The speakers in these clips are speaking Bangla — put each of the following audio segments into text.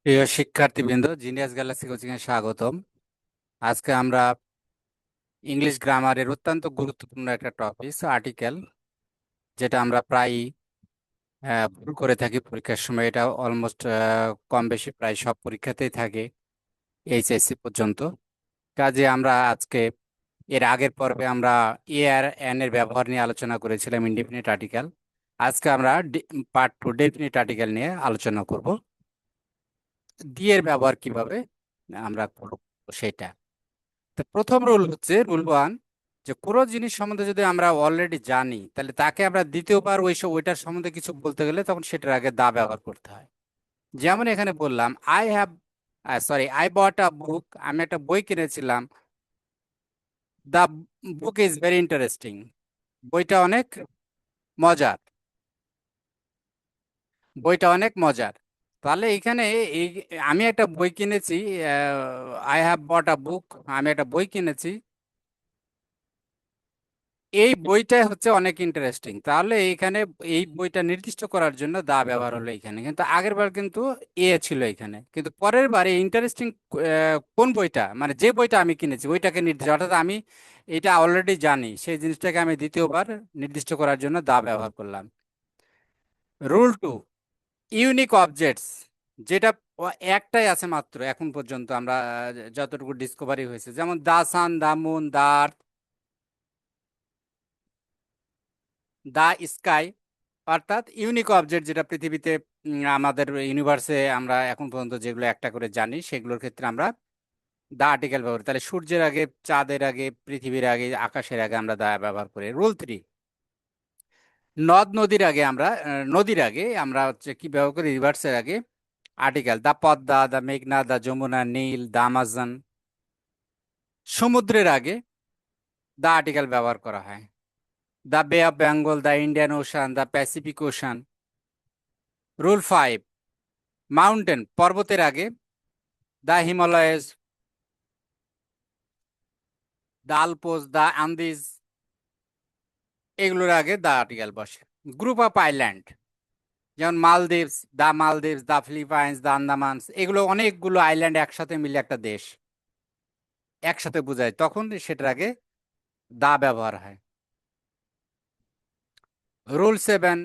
প্রিয় শিক্ষার্থীবৃন্দ, জিনিয়াস গ্যালাক্সি কোচিং এ স্বাগতম। আজকে আমরা ইংলিশ গ্রামারের অত্যন্ত গুরুত্বপূর্ণ একটা টপিক আর্টিকেল, যেটা আমরা প্রায় ভুল করে থাকি পরীক্ষার সময়। এটা অলমোস্ট কম বেশি প্রায় সব পরীক্ষাতেই থাকে এইচএসসি পর্যন্ত। কাজে আমরা আজকে এর আগের পর্বে আমরা এ আর এন এর ব্যবহার নিয়ে আলোচনা করেছিলাম, ইনডিফিনিট আর্টিকেল। আজকে আমরা পার্ট 2 ডেফিনিট আর্টিকেল নিয়ে আলোচনা করব। দিয়ে এর ব্যবহার কিভাবে আমরা করব সেটা। তো প্রথম রুল হচ্ছে রুল 1, যে কোনো জিনিস সম্বন্ধে যদি আমরা অলরেডি জানি, তাহলে তাকে আমরা দ্বিতীয়বার ওইটার সম্বন্ধে কিছু বলতে গেলে তখন সেটার আগে দা ব্যবহার করতে হয়। যেমন এখানে বললাম আই বট আ বুক, আমি একটা বই কিনেছিলাম। The book is very interesting, বইটা অনেক মজার, বইটা অনেক মজার। তাহলে এখানে এই আমি একটা বই কিনেছি, আই হ্যাভ বট আ বুক, আমি একটা বই কিনেছি, এই বইটা হচ্ছে অনেক ইন্টারেস্টিং। তাহলে এইখানে এই বইটা নির্দিষ্ট করার জন্য দা ব্যবহার হলো এখানে, কিন্তু আগের বার কিন্তু ছিল এখানে, কিন্তু পরের বারে ইন্টারেস্টিং কোন বইটা, মানে যে বইটা আমি কিনেছি ওইটাকে নির্দিষ্ট, অর্থাৎ আমি এটা অলরেডি জানি, সেই জিনিসটাকে আমি দ্বিতীয়বার নির্দিষ্ট করার জন্য দা ব্যবহার করলাম। রুল 2, ইউনিক অবজেক্টস, যেটা একটাই আছে মাত্র এখন পর্যন্ত আমরা যতটুকু ডিসকভারি হয়েছে, যেমন the sun, the moon, the earth, the sky. অর্থাৎ ইউনিক অবজেক্ট, যেটা পৃথিবীতে আমাদের ইউনিভার্সে আমরা এখন পর্যন্ত যেগুলো একটা করে জানি, সেগুলোর ক্ষেত্রে আমরা দা আর্টিকেল ব্যবহার করি। তাহলে সূর্যের আগে, চাঁদের আগে, পৃথিবীর আগে, আকাশের আগে আমরা দা ব্যবহার করি। রুল 3, নদীর আগে আমরা হচ্ছে কি ব্যবহার করি, রিভার্সের আগে আর্টিকেল। দা পদ্মা, দা মেঘনা, দা যমুনা, নীল, দা আমাজন। সমুদ্রের আগে দা আর্টিকেল ব্যবহার করা হয়। The Bay of Bengal, the Indian Ocean, the Pacific Ocean. Rule 5, mountain, পর্বতের আগে দা হিমালয়েস, দা আলপস, দা আন্দিজ, এগুলোর আগে দা আর্টিকেল বসে। গ্রুপ অফ আইল্যান্ড, যেমন মালদ্বীপস, দা ফিলিপাইন্স, দা আন্দামানস, এগুলো অনেকগুলো আইল্যান্ড একসাথে মিলে একটা দেশ একসাথে বোঝায়, তখন সেটার আগে দা ব্যবহার হয়। রুল 7,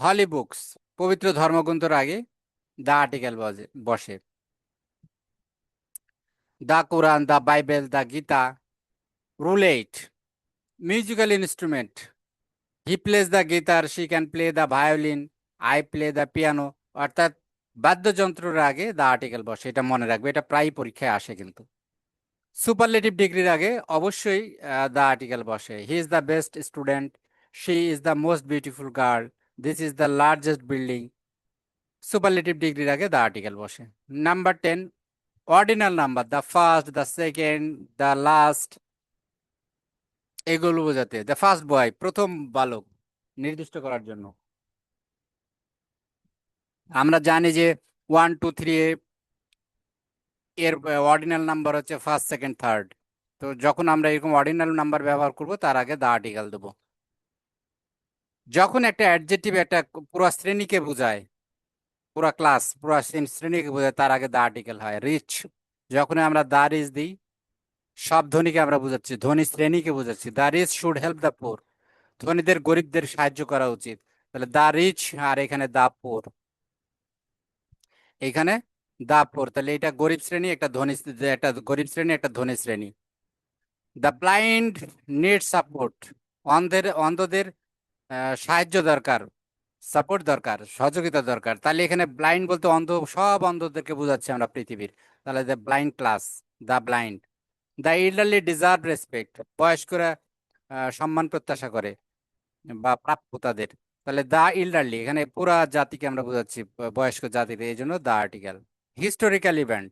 হলি বুকস, পবিত্র ধর্মগ্রন্থের আগে দা আর্টিকেল বসে। The Quran, the Bible, the Gita. Rule 8, musical instrument, he plays the guitar, she can play the violin, I play the piano. অর্থাৎ বাদ্যযন্ত্রের আগে দা আর্টিকেল বসে, এটা মনে রাখবে, এটা প্রায় পরীক্ষায় আসে কিন্তু। সুপারলেটিভ ডিগ্রির আগে অবশ্যই দা আর্টিকেল বসে। He is the best student, she is the most beautiful girl, this is the largest building. Superlative ডিগ্রির আগে দা আর্টিকেল বসে। Number 10, ordinal number, the first, the second, the last, এগুলো বোঝাতে। দ্য ফার্স্ট বয়, প্রথম বালক, নির্দিষ্ট করার জন্য। আমরা জানি যে 1 2 3 এর অর্ডিনাল নাম্বার হচ্ছে ফার্স্ট, সেকেন্ড, থার্ড। তো যখন আমরা এরকম অর্ডিনাল নাম্বার ব্যবহার করব, তার আগে দা আর্টিকেল দেবো। যখন একটা অ্যাডজেক্টিভ একটা পুরো শ্রেণীকে বোঝায়, পুরো ক্লাস, পুরো শ্রেণীকে বোঝায়, তার আগে দা আর্টিকেল হয়। রিচ, যখন আমরা দা রিচ দিই, সব ধনীকে আমরা বোঝাচ্ছি, ধনী শ্রেণীকে বোঝাচ্ছি। The rich should help the poor, ধনীদের গরিবদের সাহায্য করা উচিত। তাহলে দা রিচ, আর এখানে দা পোর, এখানে দা পোর। তাহলে এটা গরিব শ্রেণী, একটা গরিব শ্রেণী, একটা ধনী শ্রেণী। দ্য ব্লাইন্ড নিড সাপোর্ট, অন্ধদের সাহায্য দরকার, সাপোর্ট দরকার, সহযোগিতা দরকার। তাহলে এখানে ব্লাইন্ড বলতে অন্ধ, সব অন্ধদেরকে বোঝাচ্ছি আমরা পৃথিবীর। তাহলে the blind class, the blind. The elderly deserve respect, বয়স্করা সম্মান প্রত্যাশা করে বা প্রাপ্য তাদের। তাহলে দা এল্ডারলি, এখানে পুরা জাতিকে আমরা বোঝাচ্ছি, বয়স্ক জাতির, এই জন্য the article. Historical event,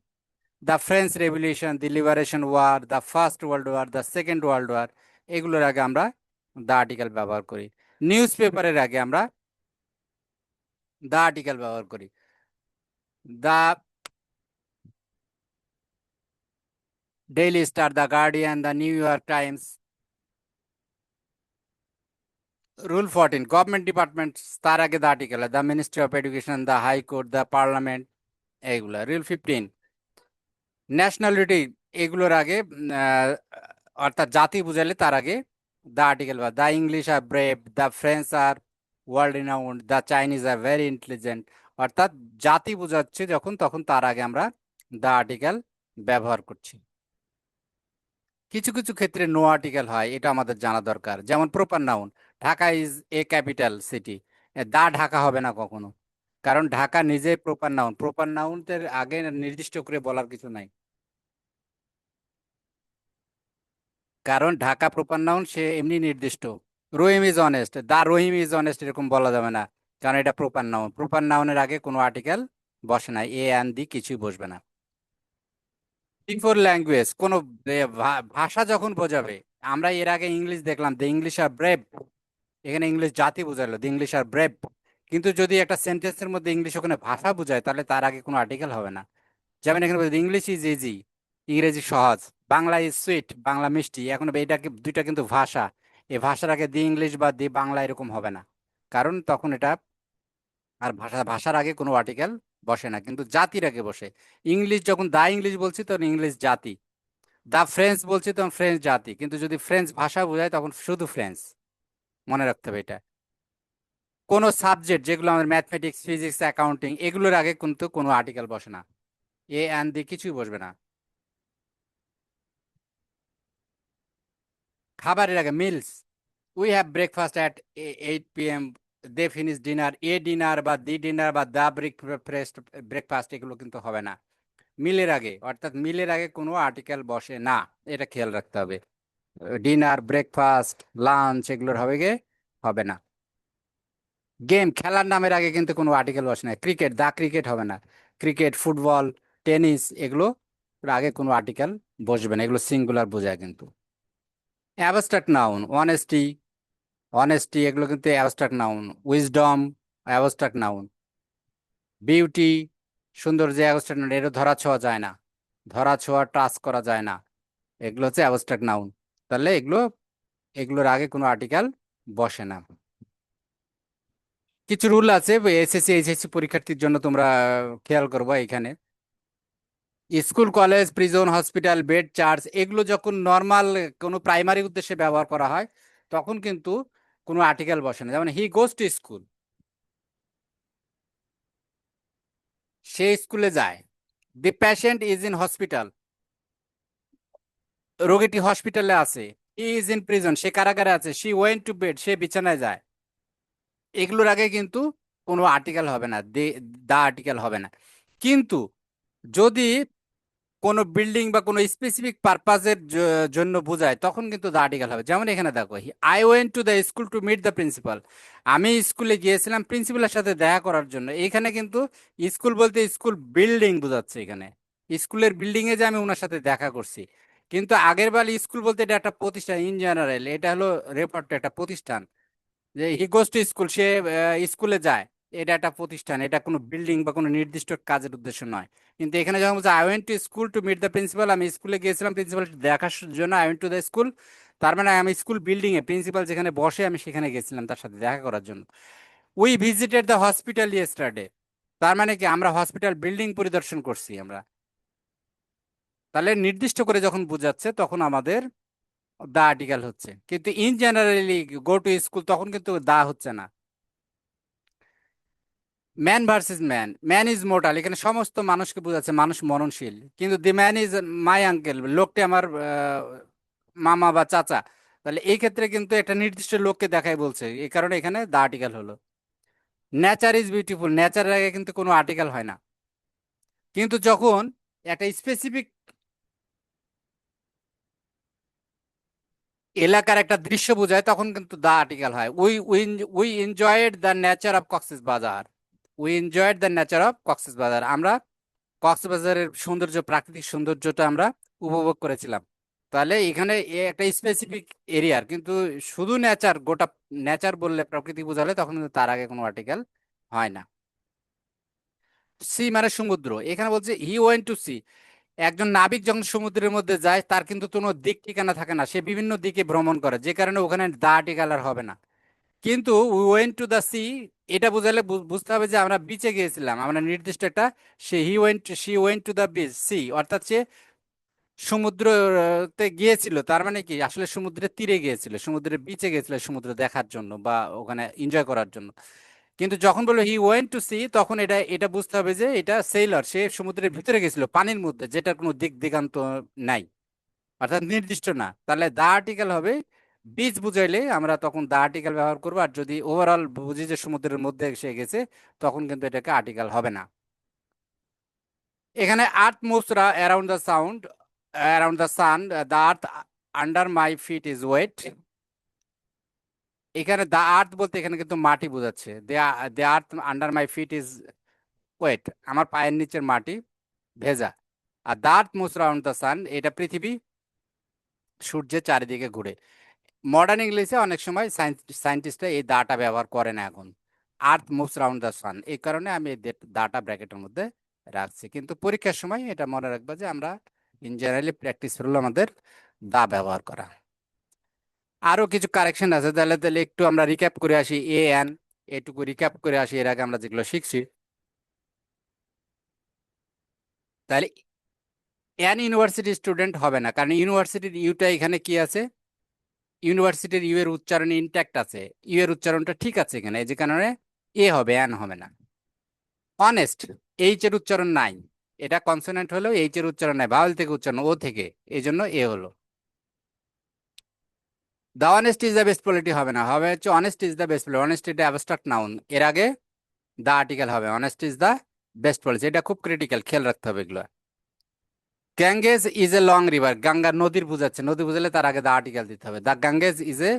the French revolution, the liberation war, the first world war, the second world war, এগুলোর আগে আমরা দা আর্টিকেল ব্যবহার করি। নিউজ পেপারের আগে আমরা দা আর্টিকেল ব্যবহার করি। The Daily Star, the Guardian, the New York Times, rule 14, government department, তার আগে the article, the ministry of education, the high court, the parliament, এইগুলা। রুল 15, ন্যাশনালিটি, এগুলোর আগে অর্থাৎ জাতি বুঝাইলে তার আগে দ্য আর্টিকেল, বা the English are brave, the French are world renowned, the Chinese are very intelligent. অর্থাৎ জাতি বোঝাচ্ছে যখন, তখন তার আগে আমরা দ্য আর্টিকেল ব্যবহার করছি। কিছু কিছু ক্ষেত্রে নো আর্টিকেল হয়, এটা আমাদের জানা দরকার। যেমন proper noun, Dhaka is a capital city, the Dhaka হবে না কখনো, কারণ ঢাকা নিজে প্রপার নাউন। প্রপার নাউনের আগে নির্দিষ্ট করে বলার কিছু নাই, কারণ ঢাকা প্রপার নাউন, সে এমনি নির্দিষ্ট। Rahim is honest, the Rahim is honest এরকম বলা যাবে না, কারণ এটা প্রপার নাউন। প্রপার নাউনের আগে কোনো আর্টিকেল বসে না, এ অ্যান দি কিছুই বসবে না। বিফোর ল্যাঙ্গুয়েজ, কোনো ভাষা যখন বোঝাবে, আমরা এর আগে ইংলিশ দেখলাম, দ্য ইংলিশ আর ব্রেভ, এখানে ইংলিশ জাতি বোঝালো, দ্য ইংলিশ আর ব্রেভ। কিন্তু যদি একটা সেন্টেন্সের মধ্যে ইংলিশ ওখানে ভাষা বোঝায়, তাহলে তার আগে কোনো আর্টিকেল হবে না। যেমন এখানে ইংলিশ ইজ ইজি, ইংরেজি সহজ। বাংলা ইজ সুইট, বাংলা মিষ্টি। এখন এটা দুইটা কিন্তু ভাষা, এই ভাষার আগে দি ইংলিশ বা দি বাংলা এরকম হবে না, কারণ তখন এটা আর ভাষার আগে কোনো আর্টিকেল বসে না, কিন্তু জাতির আগে বসে। ইংলিশ যখন দা ইংলিশ বলছি, তখন ইংলিশ জাতি। দা ফ্রেঞ্চ বলছি, তখন ফ্রেঞ্চ জাতি। কিন্তু যদি ফ্রেঞ্চ ভাষা বোঝায়, তখন শুধু ফ্রেঞ্চ। মনে রাখতে হবে এটা। কোনো সাবজেক্ট যেগুলো আমাদের ম্যাথমেটিক্স, ফিজিক্স, অ্যাকাউন্টিং, এগুলোর আগে কিন্তু কোনো আর্টিকেল বসে না, এ অ্যান দি কিছুই বসবে না। খাবারের আগে meals, we have breakfast at 8 p.m, they finish dinner, a dinner বা দি ডিনার বা দা ব্রেকফাস্ট, ব্রেকফাস্ট এগুলো কিন্তু হবে না মিলের আগে। অর্থাৎ মিলের আগে কোনো আর্টিকেল বসে না, এটা খেয়াল রাখতে হবে। ডিনার, ব্রেকফাস্ট, লাঞ্চ এগুলোর হবে গে, হবে না। গেম, খেলার নামের আগে কিন্তু কোনো আর্টিকেল বসে না। ক্রিকেট, দা ক্রিকেট হবে না। ক্রিকেট, ফুটবল, টেনিস, এগুলো আগে কোনো আর্টিকেল বসবে না, এগুলো সিঙ্গুলার বোঝায় কিন্তু। অ্যাবস্ট্রাক্ট নাউন, অনেস্টি, অনেস্টি এগুলো কিন্তু abstract noun. Wisdom abstract noun. Beauty, সৌন্দর্য অ্যাবস্ট্রাক্ট নাউন, এটা ধরা ছোঁয়া যায় না, ধরা ছোঁয়া টাচ করা যায় না, এগুলো হচ্ছে অ্যাবস্ট্রাক্ট নাউন। তাহলে এগুলোর আগে কোনো আর্টিকেল বসে না। কিছু রুল আছে এসএসসি এইচএসসি পরীক্ষার্থীর জন্য, তোমরা খেয়াল করবা এখানে। School, college, prison, hospital, bed, church, এগুলো যখন নর্মাল কোনো প্রাইমারি উদ্দেশ্যে ব্যবহার করা হয়, তখন কিন্তু কোনো আর্টিকেল বসে না। যেমন হি গোজ টু স্কুল, সে স্কুলে যায়। The patient is in hospital, রোগীটি হসপিটালে আছে। হি ইজ ইন প্রিজন, সে কারাগারে আছে। শি ওয়েন্ট টু বেড, সে বিছানায় যায়। এগুলোর আগে কিন্তু কোনো আর্টিকেল হবে না, দা আর্টিকেল হবে না। কিন্তু যদি কোনো বিল্ডিং বা কোনো স্পেসিফিক পারপাজের জন্য বোঝায়, তখন কিন্তু দ্য আর্টিকেল হবে। যেমন এখানে দেখো, I went to the school to meet the principal, আমি স্কুলে গিয়েছিলাম প্রিন্সিপালের সাথে দেখা করার জন্য। এখানে কিন্তু স্কুল বলতে স্কুল বিল্ডিং বোঝাচ্ছে এখানে, স্কুলের বিল্ডিং এ যে আমি ওনার সাথে দেখা করছি। কিন্তু আগের বার স্কুল বলতে এটা একটা প্রতিষ্ঠান, ইন জেনারেল, এটা হলো রেফার টু একটা প্রতিষ্ঠান। যে হি গোস টু স্কুল, সে স্কুলে যায়, এটা একটা প্রতিষ্ঠান, এটা কোনো বিল্ডিং বা কোনো নির্দিষ্ট কাজের উদ্দেশ্য নয়। কিন্তু এখানে যখন বলছে I went to school to meet the principal, আমি স্কুলে গিয়েছিলাম প্রিন্সিপাল দেখার জন্য, I went to the school, তার মানে আমি স্কুল বিল্ডিং এ প্রিন্সিপাল যেখানে বসে, আমি সেখানে গেছিলাম তার সাথে দেখা করার জন্য। We visited the hospital yesterday, তার মানে কি আমরা হসপিটাল বিল্ডিং পরিদর্শন করছি আমরা। তাহলে নির্দিষ্ট করে যখন বোঝাচ্ছে, তখন আমাদের দা আর্টিকেল হচ্ছে। কিন্তু in generally go to school, তখন কিন্তু দা হচ্ছে না। Man versus man, man is mortal, এখানে সমস্ত মানুষকে বোঝাচ্ছে, মানুষ মরণশীল। কিন্তু the man is my uncle, লোকটি আমার মামা বা চাচা। তাহলে এই ক্ষেত্রে কিন্তু একটা নির্দিষ্ট লোককে দেখাই বলছে, এই কারণে এখানে দা আর্টিকেল হলো। নেচার ইজ বিউটিফুল, নেচারের আগে কিন্তু কোনো আর্টিকেল হয় না। কিন্তু যখন একটা স্পেসিফিক এলাকার একটা দৃশ্য বোঝায়, তখন কিন্তু দা আর্টিকেল হয়। We enjoyed the nature of Cox's Bazar, we enjoyed the nature of Cox's Bazar, আমরা কক্সবাজারের সৌন্দর্য, প্রাকৃতিক সৌন্দর্যটা আমরা উপভোগ করেছিলাম। তাহলে এখানে একটা স্পেসিফিক এরিয়ার কিন্তু শুধু নেচার, গোটা নেচার বললে, প্রকৃতি বোঝালে, তখন কিন্তু তার আগে কোনো আর্টিকেল হয় না। সি মানে সমুদ্র, এখানে বলছে হি ওয়েন্ট টু সি, একজন নাবিক যখন সমুদ্রের মধ্যে যায়, তার কিন্তু কোনো দিক ঠিকানা থাকে না, সে বিভিন্ন দিকে ভ্রমণ করে, যে কারণে ওখানে দা আর্টিকেল আর হবে না। কিন্তু we went to the sea, এটা বোঝালে বুঝতে হবে যে আমরা বিচে গিয়েছিলাম, আমরা নির্দিষ্ট একটা, she went to the beach C, অর্থাৎ সে সমুদ্রতে গিয়েছিল, তার মানে কি আসলে সমুদ্রের তীরে গিয়েছিল, সমুদ্রের বিচে গিয়েছিল সমুদ্র দেখার জন্য বা ওখানে এনজয় করার জন্য। কিন্তু যখন বললো হি ওয়েন্ট টু সি, তখন এটা এটা বুঝতে হবে যে এটা সেইলর, সে সমুদ্রের ভিতরে গেছিল, পানির মধ্যে, যেটার কোনো দিক দিগান্ত নাই, অর্থাৎ নির্দিষ্ট না। তাহলে দা আর্টিকেল হবে, বিচ বুঝাইলে আমরা তখন দা আর্টিকেল ব্যবহার করবো, আর যদি ওভারঅল বুঝি যে সমুদ্রের মধ্যে এসে গেছে, তখন কিন্তু এটাকে আর্টিকেল হবে না। এখানে earth moves around the sound, around the sun, the earth under my feet is wet. এখানে দা আর্থ বলতে এখানে কিন্তু মাটি বোঝাচ্ছে, the earth under my feet is wet, আমার পায়ের নিচের মাটি ভেজা। আর the earth moves around the sun, এটা পৃথিবী সূর্যের চারিদিকে ঘুরে। মডার্ন ইংলিশে অনেক সময় সায়েন্টিস্টরা এই দাটা ব্যবহার করে না এখন, earth moves round the sun, এই কারণে আমি এই দাটা ব্র্যাকেটের মধ্যে রাখছি। কিন্তু পরীক্ষার সময় এটা মনে রাখবো যে আমরা ইন জেনারেলি প্র্যাকটিস হলো আমাদের দা ব্যবহার করা। আরো কিছু কারেকশন আছে, তাহলে তাহলে একটু আমরা রিক্যাপ করে আসি। এন, এটুকু রিক্যাপ করে আসি এর আগে আমরা যেগুলো শিখছি। তাহলে এন ইউনিভার্সিটি স্টুডেন্ট হবে না, কারণ ইউনিভার্সিটির ইউটা এখানে কি আছে, ইউনিভার্সিটির ইউ এর উচ্চারণ ইনট্যাক্ট আছে, ইউ এর উচ্চারণটা ঠিক আছে এখানে, এই যে কারণে এ হবে, এন হবে না। অনেস্ট, এইচ এর উচ্চারণ নাই, এটা কনসোনেন্ট হলেও এইচ এর উচ্চারণ নাই, ভাওয়েল থেকে উচ্চারণ, ও থেকে, এই জন্য এ হলো। The honest is the best polity হবে না, হবে হচ্ছে honest is the best polity. Honest এটা অ্যাবস্ট্রাক্ট নাউন, এর আগে দ্য আর্টিকেল হবে, honest is the best policy, এটা খুব ক্রিটিক্যাল, খেয়াল রাখতে হবে এগুলো। Ganges is a long river, Ganga নদীর বুঝাচ্ছে, নদী বুঝালে তার আগে দ্য আর্টিকেল দিতে হবে। The Ganges is a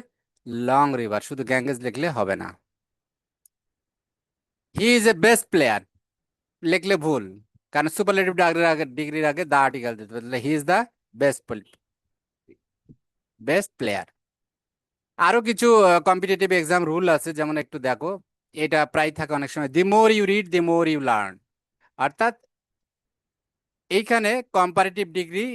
long river, শুধু গ্যাঙ্গেজ লিখলে হবে না। He is a best player লিখলে ভুল, কারণ সুপারলেটিভ ডিগ্রির আগে দা আর্টিকেল দিতে হবে, he is the best best player. আরো কিছু কম্পিটিটিভ এক্সাম রুল আছে, যেমন একটু দেখো, এটা প্রায় থাকে অনেক সময়, the more you read the more you learn, অর্থাৎ এইখানে কম্পারেটিভ ডিগ্রি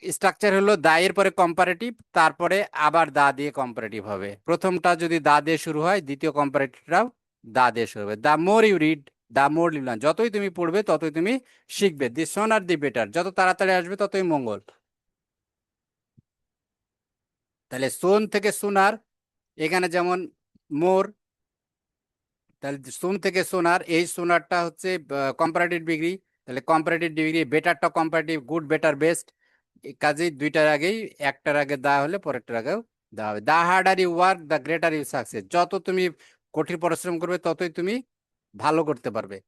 স্ট্রাকচার হলো দা এর পরে কম্পারেটিভ, তারপরে আবার দা দিয়ে কম্পারেটিভ হবে। প্রথমটা যদি দা দিয়ে শুরু হয়, দ্বিতীয় কম্পারেটিভটাও দা দিয়ে শুরু হবে। The more you read, the more you learn, যতই তুমি পড়বে ততই তুমি শিখবে। দি সোনার দি বেটার, যত তাড়াতাড়ি আসবে ততই মঙ্গল। তাহলে সোন থেকে সোনার, এখানে যেমন মোর, তাহলে সোন থেকে সোনার, এই সোনারটা হচ্ছে কম্পারেটিভ ডিগ্রি, তাহলে কম্পারেটিভ ডিগ্রি, বেটারটা কম্পারেটিভ, গুড বেটার বেস্ট, কাজেই দুইটার আগেই, একটার আগে দা হলে পরেরটার আগেও দা হবে। The harder you work the greater you success, যত তুমি কঠিন পরিশ্রম করবে ততই তুমি ভালো করতে পারবে,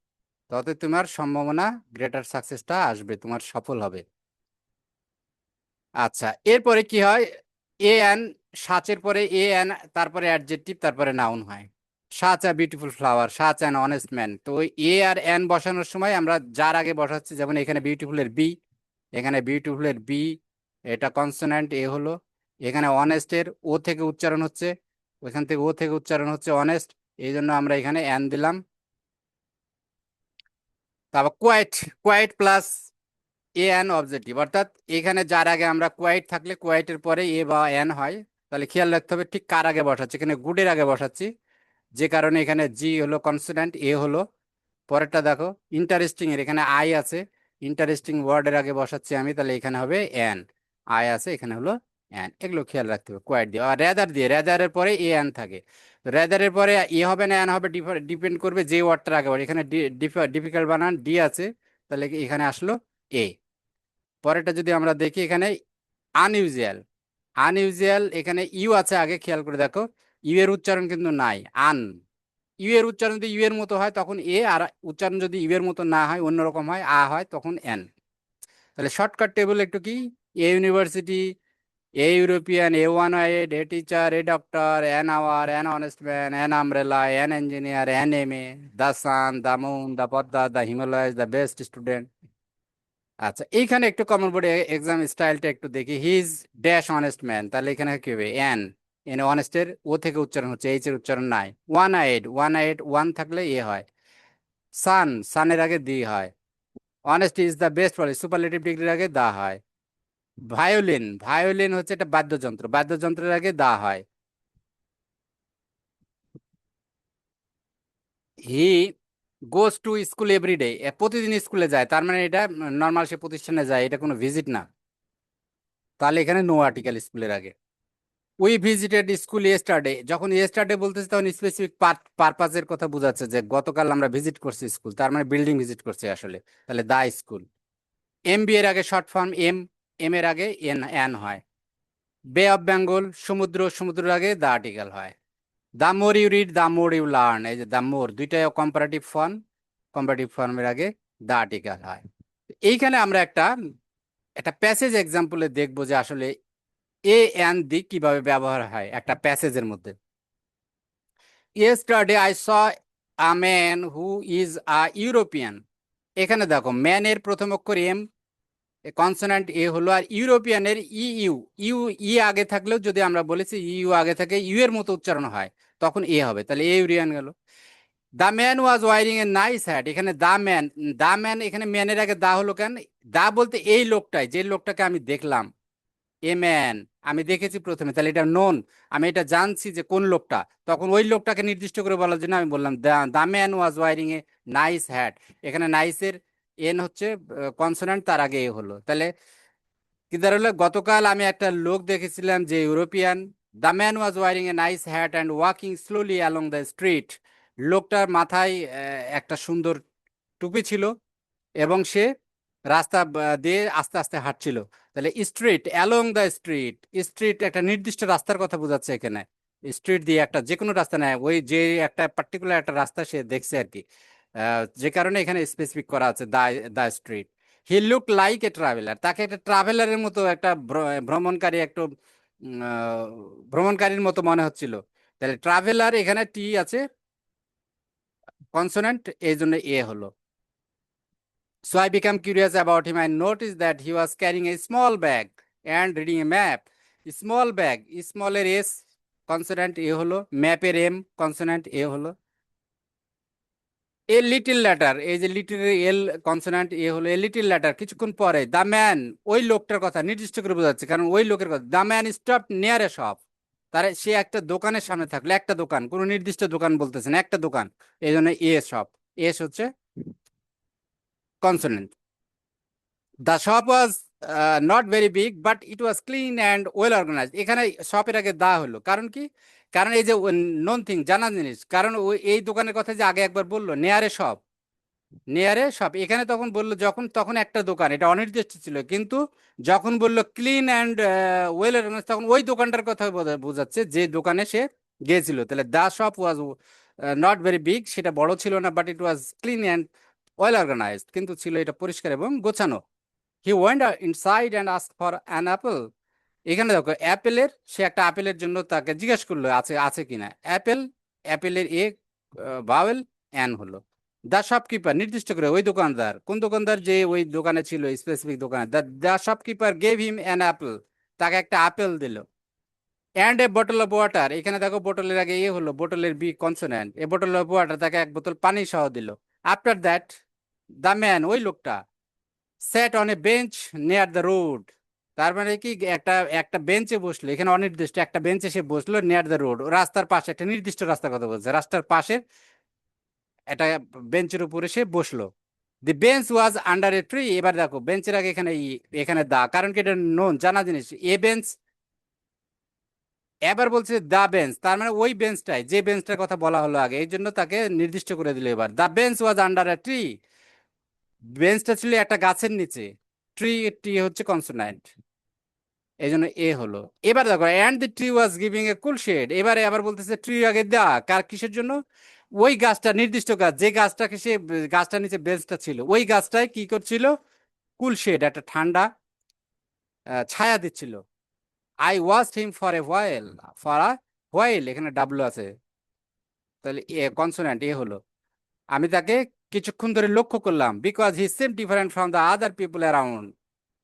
ততই তোমার সম্ভাবনা গ্রেটার সাকসেসটা আসবে, তোমার সফল হবে। আচ্ছা, এরপরে কি হয়, এ এন, সাচের পরে এ এন, তারপরে অ্যাডজেক্টিভ, তারপরে নাউন হয়। Such a beautiful flower, such an honest man, তো ওই এ আর এন বসানোর সময় আমরা যার আগে বসাচ্ছি, যেমন এখানে বিউটিফুলের বি, এখানে বিউটিফুলের বি, এটা কনসোন্যান্ট এ হলো। এখানে অনেস্টের ও থেকে উচ্চারণ হচ্ছে, ওইখান থেকে ও থেকে উচ্চারণ হচ্ছে অনেস্ট, এই জন্য আমরা এখানে এন দিলাম। তারপর quite, quite plus a an objective, অর্থাৎ এখানে যার আগে আমরা কোয়াইট থাকলে কোয়াইটের পরে এ বা এন হয়, তাহলে খেয়াল রাখতে হবে ঠিক কার আগে বসাচ্ছি, এখানে গুডের আগে বসাচ্ছি, যে কারণে এখানে জি হলো কনসোন্যান্ট, এ হলো। পরেরটা দেখো, ইন্টারেস্টিং এর এখানে আই আছে, ইন্টারেস্টিং ওয়ার্ডের আগে বসাচ্ছি আমি, তাহলে এখানে হবে এন, আই আছে, এখানে হলো এন, এগুলো খেয়াল রাখতে হবে। কোয়াইট দিয়ে, আর রেদার দিয়ে, রেদারের পরে এ এন থাকে, রেদারের পরে এ হবে না এন হবে, ডিপেন্ড করবে যে ওয়ার্ডটার আগে বলে, এখানে ডিফিকাল্ট বানান ডি আছে, তাহলে এখানে আসলো এ। পরেরটা যদি আমরা দেখি, এখানে আনইউজুয়াল, আনইউজুয়াল, এখানে ইউ আছে আগে, খেয়াল করে দেখো, ইউ এর উচ্চারণ কিন্তু নাই, আন, ইউ এর উচ্চারণ যদি ইউ এর মতো হয় তখন এ, আর উচ্চারণ যদি ইউ এর মতো না হয়, অন্যরকম হয়, আ হয়, তখন এন। তাহলে শর্টকাট টেবিল একটু কি, a university, a European, a one eyed, a teacher, a doctor, an hour, an honest man, an umbrella, an engineer, an M A, the sun, the moon, the Padma, the Himalayas, the best student. আচ্ছা, এইখানে একটু কমন বোর্ডে এক্সাম স্টাইলটা একটু দেখি, হিজ ড্যাশ অনেস্ট ম্যান, তাহলে এখানে কি হবে, এন, এন অনেস্টের ও থেকে উচ্চারণ হচ্ছে, এইচ এর উচ্চারণ নাই। One eyed, one eyed, one থাকলে এ হয়। সান, সানের আগে দি হয়। অনেস্ট ইজ দ্য বেস্ট বলে, সুপারলেটিভ ডিগ্রির আগে দা হয়। ভায়োলিন, ভায়োলিন হচ্ছে একটা বাদ্যযন্ত্র, বাদ্যযন্ত্রের আগে দা হয়। He goes to school every day, প্রতিদিন স্কুলে যায়, তার মানে এটা নর্মাল সে প্রতিষ্ঠানে যায়, এটা কোনো ভিজিট না। তাহলে এখানে নো আর্টিকেল স্কুলের আগে। উই ভিজিটেড স্কুল ইয়েস্টারডে, যখন ইয়েস্টারডে বলতেছে তখন স্পেসিফিক পারপাজের কথা বোঝাচ্ছে, যে গতকাল আমরা ভিজিট করছি স্কুল, তার মানে বিল্ডিং ভিজিট করছি আসলে। তাহলে দা স্কুল। এম বি এর আগে শর্ট ফর্ম এম, এম এর আগে এন এন হয়। বে অফ বেঙ্গল সমুদ্র, সমুদ্রের আগে দা আর্টিকেল হয়। The more you read the more you learn, এই যে দা মোর দুইটাই কম্পারেটিভ ফর্ম, কম্পারেটিভ ফর্মের আগে দা আর্টিকেল হয়। এইখানে আমরা একটা একটা প্যাসেজ এক্সাম্পলে দেখবো যে আসলে এ এন দি কিভাবে ব্যবহার হয় একটা প্যাসেজের মধ্যে। Yesterday I saw a man who is a European. এখানে দেখো ম্যানের প্রথম অক্ষর এম, কনসোনান্ট এ হলো, আর ইউরোপিয়ানের ই ইউ, ইউ ই আগে থাকলেও যদি আমরা বলেছি ইউ আগে থাকে ইউ এর মতো উচ্চারণ হয়, তখন এ হবে, তাহলে এ ইউরিয়ান গেল। The man was wearing a nice hat, এখানে দ্য ম্যান, দ্য ম্যান এখানে ম্যানের আগে দা হলো কেন? দা বলতে এই লোকটাই, যে লোকটাকে আমি দেখলাম, এ ম্যান, আমি দেখেছি প্রথমে, তাহলে এটা নোন, আমি এটা জানছি যে কোন লোকটা, তখন ওই লোকটাকে নির্দিষ্ট করে বলার জন্য আমি বললাম the man was wearing a nice hat. এখানে নাইসের এন হচ্ছে কনসোনান্ট, তার আগে এ হলো, তাহলে কি দাঁড়ালো? গতকাল আমি একটা লোক দেখেছিলাম যে European. The man was wearing a nice hat and walking slowly along the street. লোকটার মাথায় একটা সুন্দর টুপি ছিল এবং সে রাস্তা দিয়ে আস্তে আস্তে হাঁটছিল। তাহলে street, along the street, street একটা নির্দিষ্ট রাস্তার কথা বোঝাচ্ছে এখানে। স্ট্রিট দিয়ে একটা যে কোনো রাস্তা নেয়, ওই যে একটা পার্টিকুলার একটা রাস্তা সে দেখছে আর কি, যে কারণে এখানে স্পেসিফিক করা আছে the, the street. He look like a traveller, তাকে একটা ট্রাভেলারের মতো, একটা ভ্রমণকারী, একটু ভ্রমণকারীর মতো মনে হচ্ছিল। তাহলে ট্রাভেলার এখানে টি আছে কনসোনেন্ট, এই জন্য এ হলো। So I became curious about him and noticed that he was carrying a small bag and reading a map. Small bag, small এর এস কনসোনেন্ট এ হলো, ম্যাপের এম কনসোনেন্ট এ হলো। এ লিটিল ল্যাটার, এই যে লিটিল এল কনসোনেন্ট এ হলো, এ লিটিল ল্যাটার কিছুক্ষণ পরে দ্য ম্যান, ওই লোকটার কথা নির্দিষ্ট করে বোঝাচ্ছে, কারণ ওই লোকের কথা। The man stop near A shop, তার সে একটা দোকানের সামনে থাকলো, একটা দোকান, কোনো নির্দিষ্ট দোকান বলতেছে না, একটা দোকান, এই জন্য এ শপ, এস হচ্ছে consonant. The shop was not very big but it was clean and well organised. এখানে শপের আগে দা হলো, কারণ কি? কারণ এই যে নোন থিং, জানা জিনিস, কারণ ওই এই দোকানের কথা যে আগে একবার বললো নেয়ারে শপ, নেয়ারে শপ, এখানে তখন বললো যখন, তখন একটা দোকান, এটা অনির্দিষ্ট ছিল, কিন্তু যখন বললো ক্লিন অ্যান্ড ওয়েল অর্গানাইজ, তখন ওই দোকানটার কথা বোঝাচ্ছে যে দোকানে সে গিয়েছিল। তাহলে the shop was not very big, সেটা বড় ছিল না, but it was clean and well organised, কিন্তু ছিল এটা পরিষ্কার এবং গোছানো। He went inside and ask for an apple. এখানে দেখো অ্যাপেলের, সে একটা আপেলের জন্য তাকে জিজ্ঞেস করলো আছে আছে কিনা। অ্যাপেল, অ্যাপেলের এ ভাওয়েল, অ্যান হলো। দ্য শপকিপার নির্দিষ্ট করে, ওই দোকানদার, কোন দোকানদার? যে ওই দোকানে ছিল, স্পেসিফিক দোকানে। The shopkeeper gave him an Apple, তাকে একটা আপেল দিল। অ্যান্ড এ বোতল অফ ওয়াটার, এখানে দেখো বোতলের আগে এ হলো, বোতলের বি কনসোনেন্ট, এ বোতল অফ ওয়াটার, তাকে এক বোতল পানি সহ দিল। আফটার দ্যাট দ্য ম্যান, ওই লোকটা, sat on a bench near the road, তার মানে কি একটা একটা বেঞ্চে বসলো, এখানে অনির্দিষ্ট একটা বেঞ্চে সে বসলো, নিয়ার দ্য রোড, রাস্তার পাশে, একটা নির্দিষ্ট রাস্তার কথা বলছে, রাস্তার পাশে একটা বেঞ্চের উপরে সে বসলো। The bench was under a tree, এবার দেখো বেঞ্চের আগে এখানে এখানে দা, কারণ কি এটা নোন, জানা জিনিস। এ বেঞ্চ, এবার বলছে দা বেঞ্চ, তার মানে ওই বেঞ্চটাই, যে বেঞ্চটার কথা বলা হলো আগে, এই জন্য তাকে নির্দিষ্ট করে দিল। এবার the bench was under a tree, বেঞ্চটা ছিল একটা গাছের নিচে, ট্রি, টি হচ্ছে কনসোনান্ট, এই জন্য এ হলো। এবার দেখো and the tree was giving a cool shade, এবারে আবার বলতেছে ট্রি আগে দা, কার কিসের জন্য? ওই গাছটা, নির্দিষ্ট গাছ, যে গাছটাকে সে, গাছটার নিচে বেঞ্চটা ছিল, ওই গাছটায় কি করছিল? কুল শেড, একটা ঠান্ডা ছায়া দিচ্ছিল। I watched him for a while, for a while, এখানে ডাব্লু আছে, তাহলে এ কনসোনেন্ট এ হলো। আমি তাকে কিছুক্ষণ ধরে লক্ষ্য করলাম, because he seemed different from the other people around,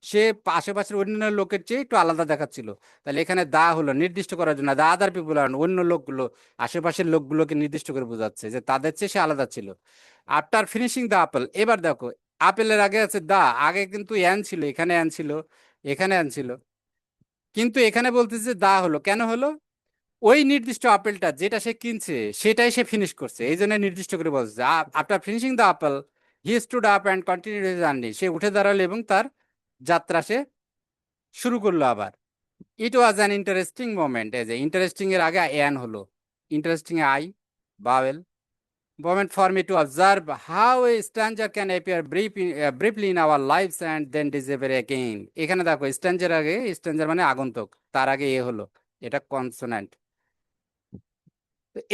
সে আশেপাশের অন্যান্য লোকের চেয়ে একটু আলাদা দেখাচ্ছিল। তাহলে এখানে দা হলো নির্দিষ্ট করার জন্য, দা আদার পিপল অ্যারাউন্ড, অন্য লোকগুলো, আশেপাশের লোকগুলোকে নির্দিষ্ট করে বোঝাচ্ছে যে তাদের চেয়ে সে আলাদা ছিল। আফটার ফিনিশিং দ্য আপেল, এবার দেখো আপেলের আগে আছে দা, আগে কিন্তু অ্যান ছিল, এখানে অ্যান ছিল, এখানে অ্যান ছিল, কিন্তু এখানে বলতেছে দা হলো, কেন হলো? ওই নির্দিষ্ট আপেলটা যেটা সে কিনছে সেটাই সে ফিনিশ করছে, এই জন্য নির্দিষ্ট করে বলছে after finishing the apple he stood up and continued his journey, সে উঠে দাঁড়ালো এবং তার যাত্রা সে শুরু করলো আবার। It was an interesting moment, এই যে ইন্টারেস্টিং এর আগে অ্যান হলো, interesting I vowel moment for me to observe how a stranger can appear briefly in our lives and then disappear again। এখানে দেখো স্ট্রেঞ্জার আগে, স্ট্রেঞ্জার মানে আগন্তুক, তার আগে এ হলো, এটা কনসোনেন্ট।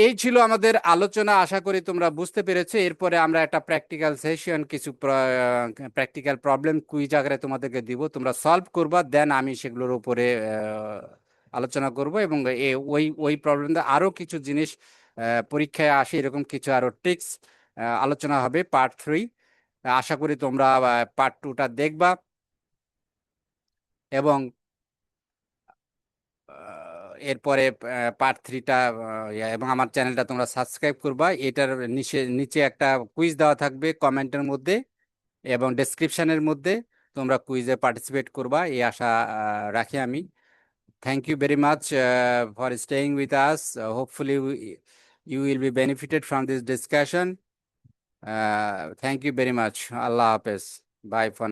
এই ছিল আমাদের আলোচনা, আশা করি তোমরা বুঝতে পেরেছো। এরপরে আমরা একটা প্র্যাকটিক্যাল সেশন, কিছু প্র্যাকটিক্যাল প্রবলেম কুইজ আকারে তোমাদেরকে দিব, তোমরা সলভ করবা, দেন আমি সেগুলোর উপরে আলোচনা করব। এবং ওই ওই প্রবলেমটা আরো কিছু জিনিস পরীক্ষায় আসে, এরকম কিছু আরো ট্রিক্স আলোচনা হবে পার্ট 3। আশা করি তোমরা পার্ট 2টা দেখবা এবং এরপরে পার্ট 3টা, এবং আমার চ্যানেলটা তোমরা সাবস্ক্রাইব করবা। এটার নিচে নিচে একটা কুইজ দেওয়া থাকবে কমেন্টের মধ্যে এবং ডেসক্রিপশনের মধ্যে, তোমরা কুইজে পার্টিসিপেট করবা এই আশা রাখি আমি। Thank you very much for staying with us. Hopefully you will be benefited from this discussion. Thank you very much. আল্লাহ হাফেজ। Bye for